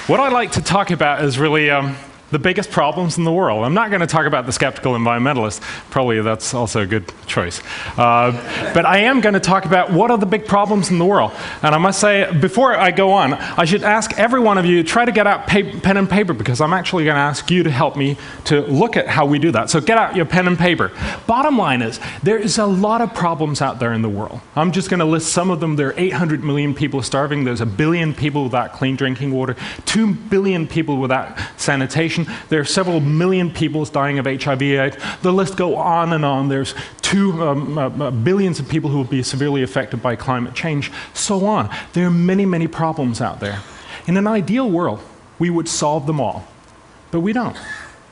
What I'd like to talk about is really the biggest problems in the world. I'm not going to talk about the skeptical environmentalist. Probably that's also a good choice. But I am going to talk about what are the big problems in the world. And I must say, before I go on, I should ask every one of you, try to get out pen and paper, because I'm actually going to ask you to help me to look at how we do that. So get out your pen and paper. Bottom line is, there is a lot of problems out there in the world. I'm just going to list some of them. There are 800 million people starving. There's 1 billion people without clean drinking water. 2 billion people without sanitation. There are several million people dying of HIV/AIDS. The list goes on and on. There's billions of people who will be severely affected by climate change, so on. There are many, many problems out there. In an ideal world, we would solve them all. But we don't.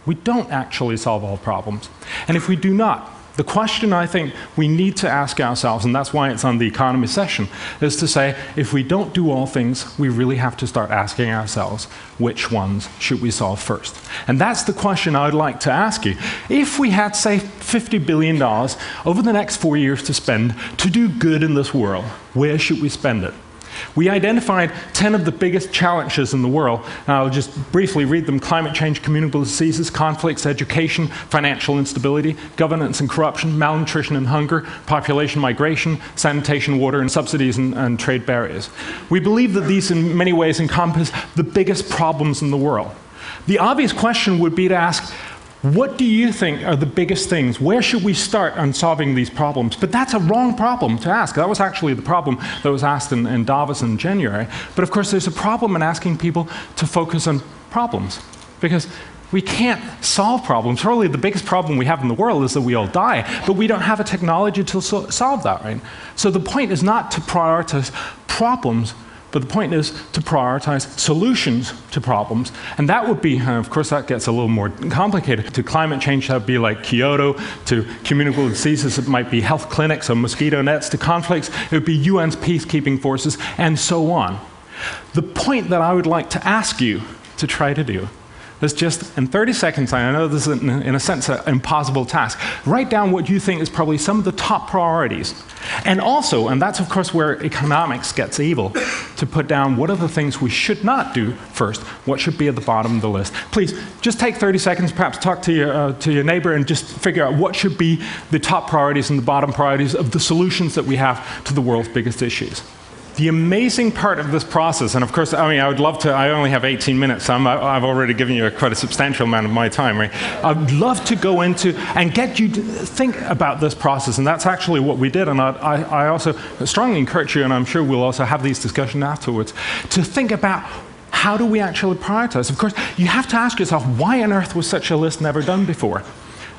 We don't actually solve all problems. And if we do not, the question I think we need to ask ourselves, and that's why it's on the economy session, is to say, if we don't do all things, we really have to start asking ourselves, which ones should we solve first? And that's the question I would like to ask you. If we had, say, $50 billion over the next 4 years to spend to do good in this world, where should we spend it? We identified 10 of the biggest challenges in the world. I'll just briefly read them: climate change, communicable diseases, conflicts, education, financial instability, governance and corruption, malnutrition and hunger, population migration, sanitation, water, and subsidies and trade barriers. We believe that these in many ways encompass the biggest problems in the world. The obvious question would be to ask, what do you think are the biggest things? Where should we start on solving these problems? But that's a wrong problem to ask. That was actually the problem that was asked in Davos in January. But of course, there's a problem in asking people to focus on problems, because we can't solve problems. Probably the biggest problem we have in the world is that we all die, but we don't have a technology to solve that, right? So the point is not to prioritize problems, but the point is to prioritize solutions to problems. And that would be, of course, that gets a little more complicated. To climate change, that would be like Kyoto. To communicable diseases, it might be health clinics or mosquito nets. To conflicts, it would be UN's peacekeeping forces, and so on. The point that I would like to ask you to try to do is just, in 30 seconds, I know this is, in a sense, an impossible task, write down what you think is probably some of the top priorities. And also, and that's of course where economics gets evil, to put down what are the things we should not do first, what should be at the bottom of the list. Please, just take 30 seconds, perhaps talk to your neighbor and just figure out what should be the top priorities and the bottom priorities of the solutions that we have to the world's biggest issues. The amazing part of this process, and of course, I mean, I would love to, I only have 18 minutes, so I've already given you quite a substantial amount of my time, right? I'd love to go into and get you to think about this process, and that's actually what we did, and I also strongly encourage you, and I'm sure we'll also have these discussions afterwards, to think about how do we actually prioritize. Of course, you have to ask yourself, why on earth was such a list never done before?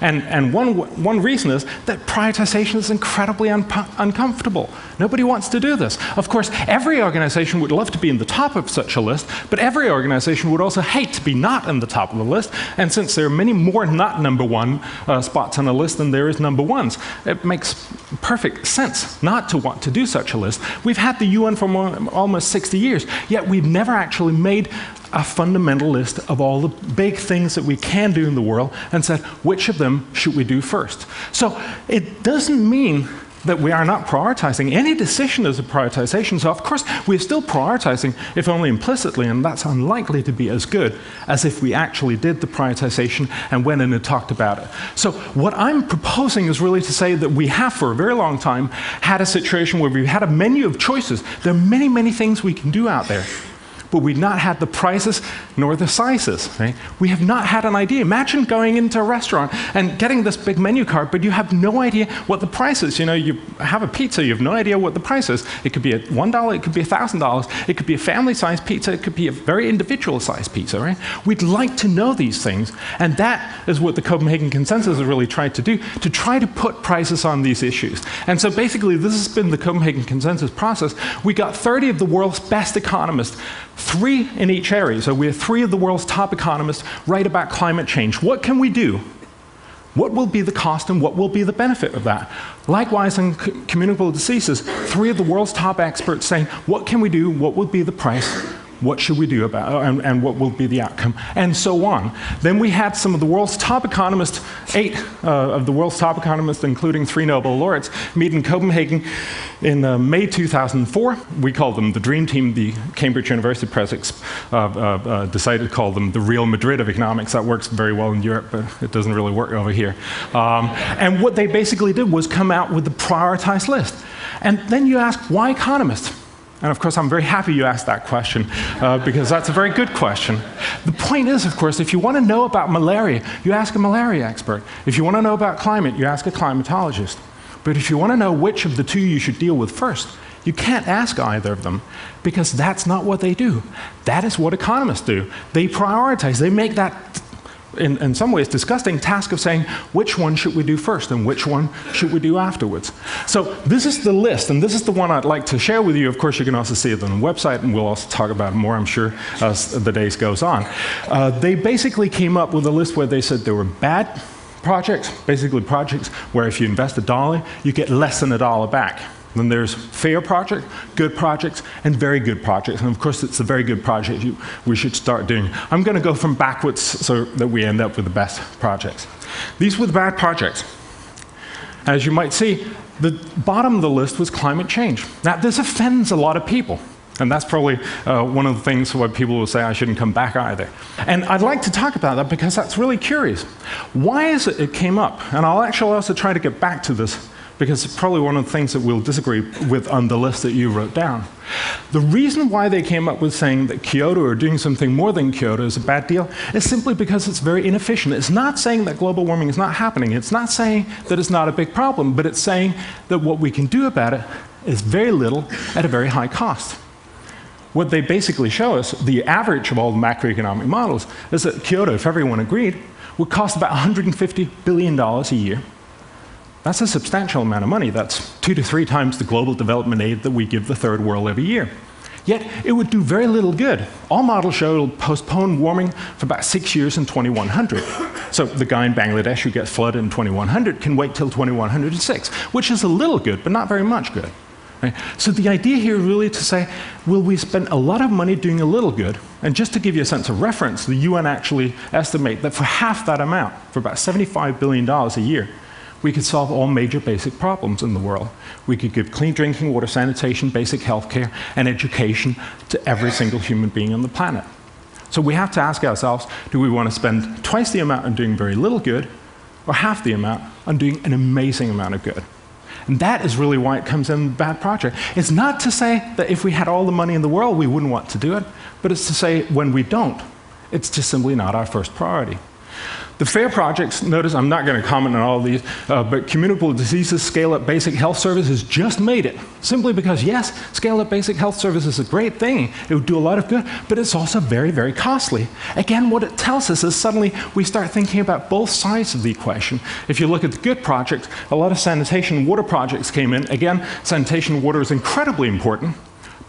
And one reason is that prioritization is incredibly uncomfortable. Nobody wants to do this. Of course, every organization would love to be in the top of such a list, but every organization would also hate to be not in the top of the list. And since there are many more not number one spots on a list than there is number ones, it makes perfect sense not to want to do such a list. We've had the UN for almost 60 years, yet we've never actually made a fundamental list of all the big things that we can do in the world and said, which of them should we do first? So it doesn't mean that we are not prioritizing. Any decision is a prioritization. So of course, we're still prioritizing, if only implicitly, and that's unlikely to be as good as if we actually did the prioritization and went in and talked about it. So what I'm proposing is really to say that we have, for a very long time, had a situation where we've had a menu of choices. There are many, many things we can do out there, but we've not had the prices nor the sizes. Right? We have not had an idea. Imagine going into a restaurant and getting this big menu card, but you have no idea what the price is. You know, you have a pizza, you have no idea what the price is. It could be $1, it could be $1,000, it could be a family-sized pizza, it could be a very individual-sized pizza. Right? We'd like to know these things, and that is what the Copenhagen Consensus has really tried to do, to try to put prices on these issues. And so basically, this has been the Copenhagen Consensus process. We got 30 of the world's best economists, 3 in each area. So we have 3 of the world's top economists write about climate change. What can we do? What will be the cost and what will be the benefit of that? Likewise, in communicable diseases, 3 of the world's top experts saying, what can we do? What will be the price? what should we do about it, and what will be the outcome, and so on. Then we had some of the world's top economists, 8 of the world's top economists, including 3 Nobel laureates, meet in Copenhagen in May 2004. We call them the Dream Team. The Cambridge University Press decided to call them the Real Madrid of economics. That works very well in Europe, but it doesn't really work over here. And what they basically did was come out with the prioritized list. And then you ask, why economists? And of course, I'm very happy you asked that question, because that's a very good question. The point is, of course, if you want to know about malaria, you ask a malaria expert. If you want to know about climate, you ask a climatologist. But if you want to know which of the 2 you should deal with first, you can't ask either of them, because that's not what they do. That is what economists do. They prioritize. They make that, in some ways, disgusting task of saying, which one should we do first and which one should we do afterwards? So this is the list, and this is the one I'd like to share with you. Of course, you can also see it on the website, and we'll also talk about it more, I'm sure, as the days goes on. They basically came up with a list where they said there were bad projects, basically projects where if you invest $1, you get less than $1 back. Then there's fair projects, good projects, and very good projects. And of course, it's a very good project we should start doing. I'm going to go from backwards so that we end up with the best projects. These were the bad projects. As you might see, the bottom of the list was climate change. Now, this offends a lot of people. And that's probably one of the things why people will say I shouldn't come back either. And I'd like to talk about that because that's really curious. Why is it came up? And I'll actually also try to get back to this, because it's probably one of the things that we'll disagree with on the list that you wrote down. The reason why they came up with saying that Kyoto or doing something more than Kyoto is a bad deal is simply because it's very inefficient. It's not saying that global warming is not happening. It's not saying that it's not a big problem, but it's saying that what we can do about it is very little at a very high cost. What they basically show us, the average of all the macroeconomic models, is that Kyoto, if everyone agreed, would cost about $150 billion a year. That's a substantial amount of money. That's 2 to 3 times the global development aid that we give the third world every year. Yet, it would do very little good. All models show it'll postpone warming for about 6 years in 2100. So the guy in Bangladesh who gets flooded in 2100 can wait till 2106, which is a little good, but not very much good. Right? So the idea here is really to say, will we spend a lot of money doing a little good? And just to give you a sense of reference, the UN actually estimate that for half that amount, for about $75 billion a year, we could solve all major basic problems in the world. We could give clean drinking water, sanitation, basic healthcare, and education to every single human being on the planet. So we have to ask ourselves, do we want to spend twice the amount on doing very little good, or half the amount on doing an amazing amount of good? And that is really why it comes in a bad project. It's not to say that if we had all the money in the world, we wouldn't want to do it, but it's to say when we don't, it's just simply not our first priority. The fair projects, notice I'm not going to comment on all of these, but communicable diseases, scale-up basic health services just made it. Simply because, yes, scale-up basic health services is a great thing. It would do a lot of good, but it's also very, very costly. Again, what it tells us is suddenly we start thinking about both sides of the equation. If you look at the good projects, a lot of sanitation and water projects came in. Again, sanitation and water is incredibly important,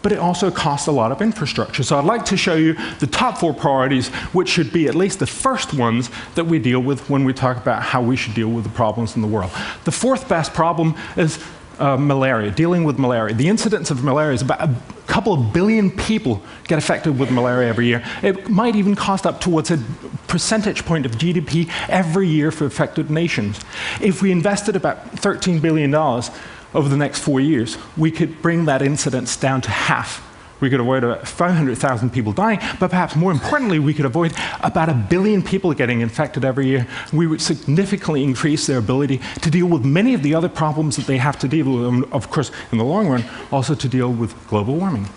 but it also costs a lot of infrastructure. So I'd like to show you the top 4 priorities, which should be at least the first ones that we deal with when we talk about how we should deal with the problems in the world. The 4th best problem is malaria, dealing with malaria. The incidence of malaria is about a couple of billion people get affected with malaria every year. It might even cost up towards a percentage point of GDP every year for affected nations. If we invested about $13 billion over the next 4 years, we could bring that incidence down to half. We could avoid about 500,000 people dying, but perhaps more importantly, we could avoid about 1 billion people getting infected every year. We would significantly increase their ability to deal with many of the other problems that they have to deal with, and of course, in the long run, also to deal with global warming.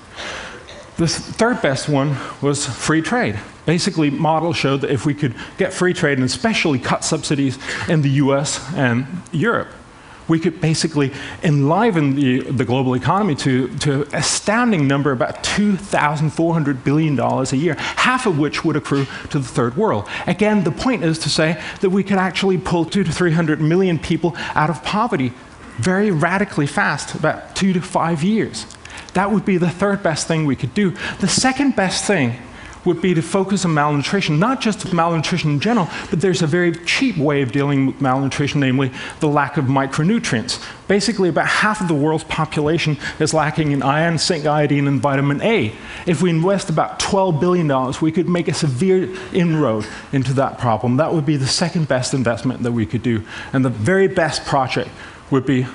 The 3rd best one was free trade. Basically, models showed that if we could get free trade and especially cut subsidies in the US and Europe, we could basically enliven the global economy to an astounding number, about $2,400 billion a year, half of which would accrue to the third world. Again, the point is to say that we could actually pull 200 to 300 million people out of poverty very radically fast, about 2 to 5 years. That would be the 3rd best thing we could do. The 2nd best thing would be to focus on malnutrition, not just malnutrition in general, but there's a very cheap way of dealing with malnutrition, namely the lack of micronutrients. Basically, about half of the world's population is lacking in iron, zinc, iodine, and vitamin A. If we invest about $12 billion, we could make a severe inroad into that problem. That would be the second best investment that we could do. And the very best project would be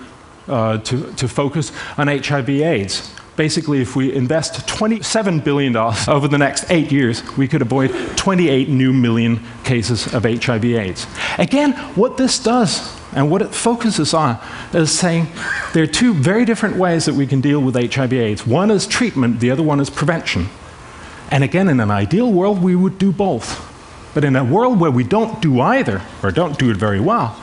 to focus on HIV/AIDS. Basically, if we invest $27 billion over the next 8 years, we could avoid 28 new million cases of HIV/AIDS. Again, what this does and what it focuses on is saying there are two very different ways that we can deal with HIV/AIDS. One is treatment, the other one is prevention. And again, in an ideal world, we would do both. But in a world where we don't do either, or don't do it very well,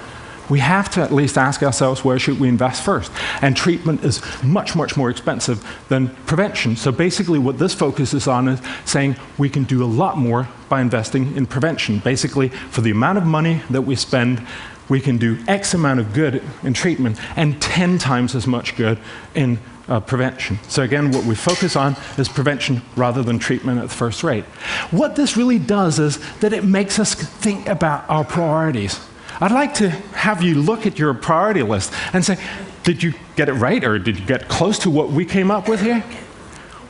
we have to at least ask ourselves, where should we invest first? And treatment is much, much more expensive than prevention. So basically what this focuses on is saying we can do a lot more by investing in prevention. Basically, for the amount of money that we spend, we can do X amount of good in treatment and 10 times as much good in prevention. So again, what we focus on is prevention rather than treatment at the first rate. What this really does is that it makes us think about our priorities. I'd like to have you look at your priority list and say, did you get it right, or did you get close to what we came up with here?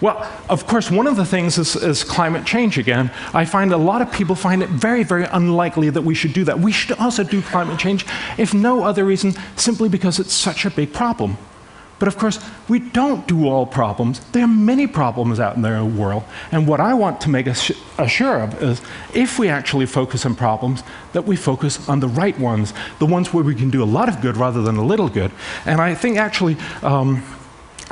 Well, of course, one of the things is climate change again. I find a lot of people find it very, very unlikely that we should do that. We should also do climate change, if no other reason, simply because it's such a big problem. But of course, we don't do all problems. There are many problems out in the world. And what I want to make us sure of is, if we actually focus on problems, that we focus on the right ones, the ones where we can do a lot of good rather than a little good. And I think actually,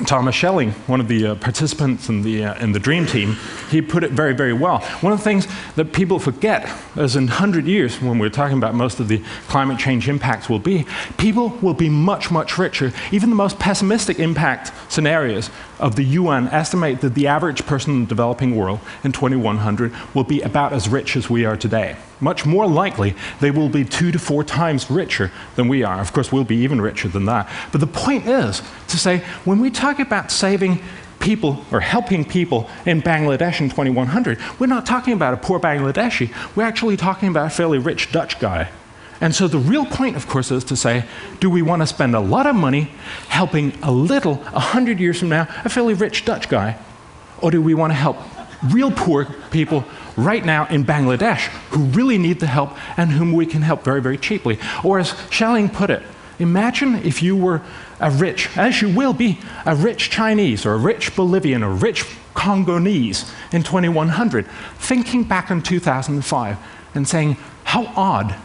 Thomas Schelling, one of the participants in the DREAM team, he put it very, very well. One of the things that people forget is in 100 years, when we're talking about most of the climate change impacts will be, people will be much, much richer. Even the most pessimistic impact scenarios of the UN estimate that the average person in the developing world in 2100 will be about as rich as we are today. Much more likely, they will be 2 to 4 times richer than we are. Of course, we'll be even richer than that. But the point is to say, when we talk about saving people or helping people in Bangladesh in 2100, we're not talking about a poor Bangladeshi. We're actually talking about a fairly rich Dutch guy. And so the real point, of course, is to say, do we want to spend a lot of money helping a little, 100 years from now, a fairly rich Dutch guy? Or do we want to help real poor people right now in Bangladesh who really need the help and whom we can help very, very cheaply? Or as Schelling put it, imagine if you were a rich, as you will be, a rich Chinese or a rich Bolivian or a rich Congolese in 2100, thinking back in 2005 and saying, how odd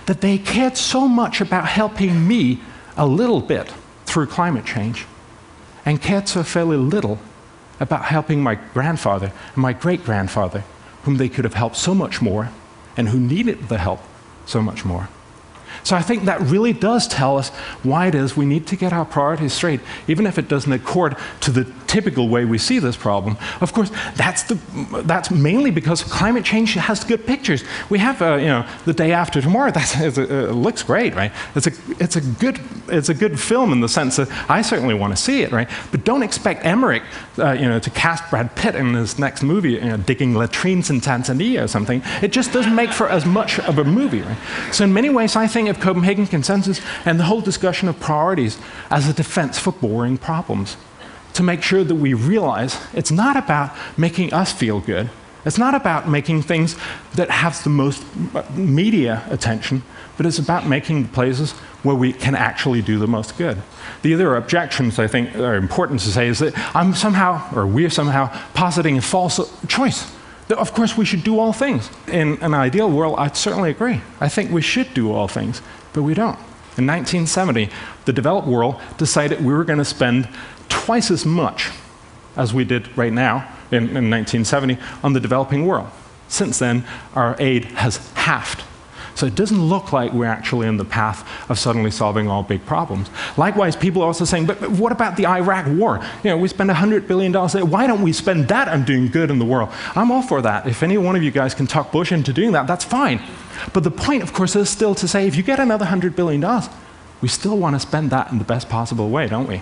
that they cared so much about helping me a little bit through climate change and cared so fairly little about helping my grandfather and my great-grandfather, whom they could have helped so much more and who needed the help so much more. So I think that really does tell us why it is we need to get our priorities straight, even if it doesn't accord to the typical way we see this problem. Of course, that's mainly because climate change has good pictures. We have, the day after tomorrow. It looks great, right? It's a good film in the sense that I certainly want to see it, right? But don't expect Emmerich, to cast Brad Pitt in his next movie, digging latrines in Tanzania or something. It just doesn't make for as much of a movie, right? So in many ways, I think of Copenhagen Consensus and the whole discussion of priorities as a defense for boring problems, to make sure that we realize it's not about making us feel good. It's not about making things that have the most media attention, but it's about making the places where we can actually do the most good. The other objections I think are important to say is that I'm somehow, or we're somehow, positing a false choice. That of course we should do all things. In an ideal world, I certainly agree. I think we should do all things, but we don't. In 1970, the developed world decided we were going to spend twice as much as we did right now in 1970 on the developing world. Since then, our aid has halved. So it doesn't look like we're actually in the path of suddenly solving all big problems. Likewise, people are also saying, but what about the Iraq war? We spend $100 billion there. Why don't we spend that on doing good in the world? I'm all for that. If any one of you guys can talk Bush into doing that, that's fine. But the point, of course, is still to say, if you get another $100 billion, we still want to spend that in the best possible way, don't we?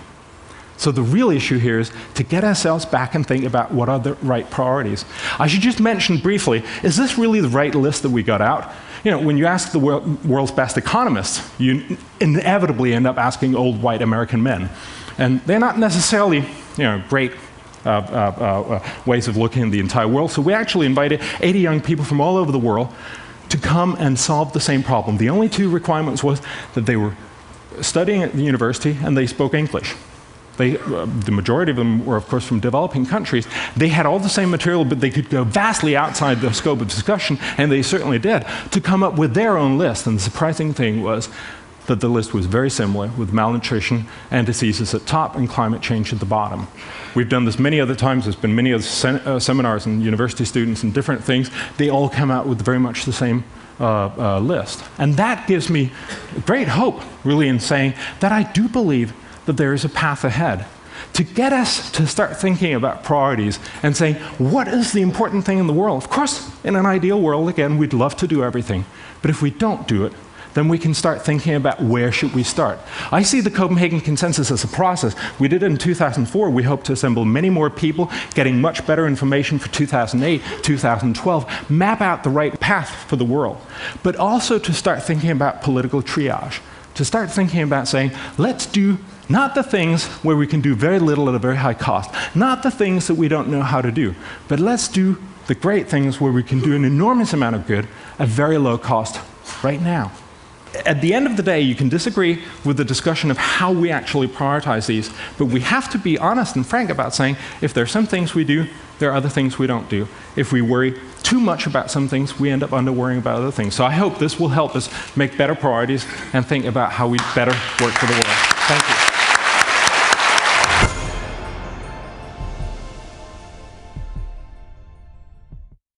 So the real issue here is to get ourselves back and think about what are the right priorities. I should just mention briefly, is this really the right list that we got out? You know, when you ask the world's best economists, you inevitably end up asking old white American men. And they're not necessarily, you know, great ways of looking at the entire world. So we actually invited 80 young people from all over the world to come and solve the same problem. The only two requirements was that they were studying at the university and they spoke English. The majority of them were, of course, from developing countries. They had all the same material, but they could go vastly outside the scope of discussion, and they certainly did, to come up with their own list. And the surprising thing was that the list was very similar, with malnutrition and diseases at top and climate change at the bottom. We've done this many other times. There's been many other seminars and university students and different things. They all come out with very much the same list. And that gives me great hope, really, in saying that I do believe that there is a path ahead to get us to start thinking about priorities and saying, what is the important thing in the world? Of course, in an ideal world, again, we'd love to do everything. But if we don't do it, then we can start thinking about where should we start. I see the Copenhagen Consensus as a process. We did it in 2004. We hope to assemble many more people, getting much better information for 2008, 2012, map out the right path for the world. But also to start thinking about political triage, to start thinking about saying, let's do not the things where we can do very little at a very high cost, not the things that we don't know how to do, but let's do the great things where we can do an enormous amount of good at very low cost right now. At the end of the day, you can disagree with the discussion of how we actually prioritize these, but we have to be honest and frank about saying, if there are some things we do, there are other things we don't do. If we worry too much about some things, we end up under-worrying about other things. So I hope this will help us make better priorities and think about how we better work for the world. Thank you.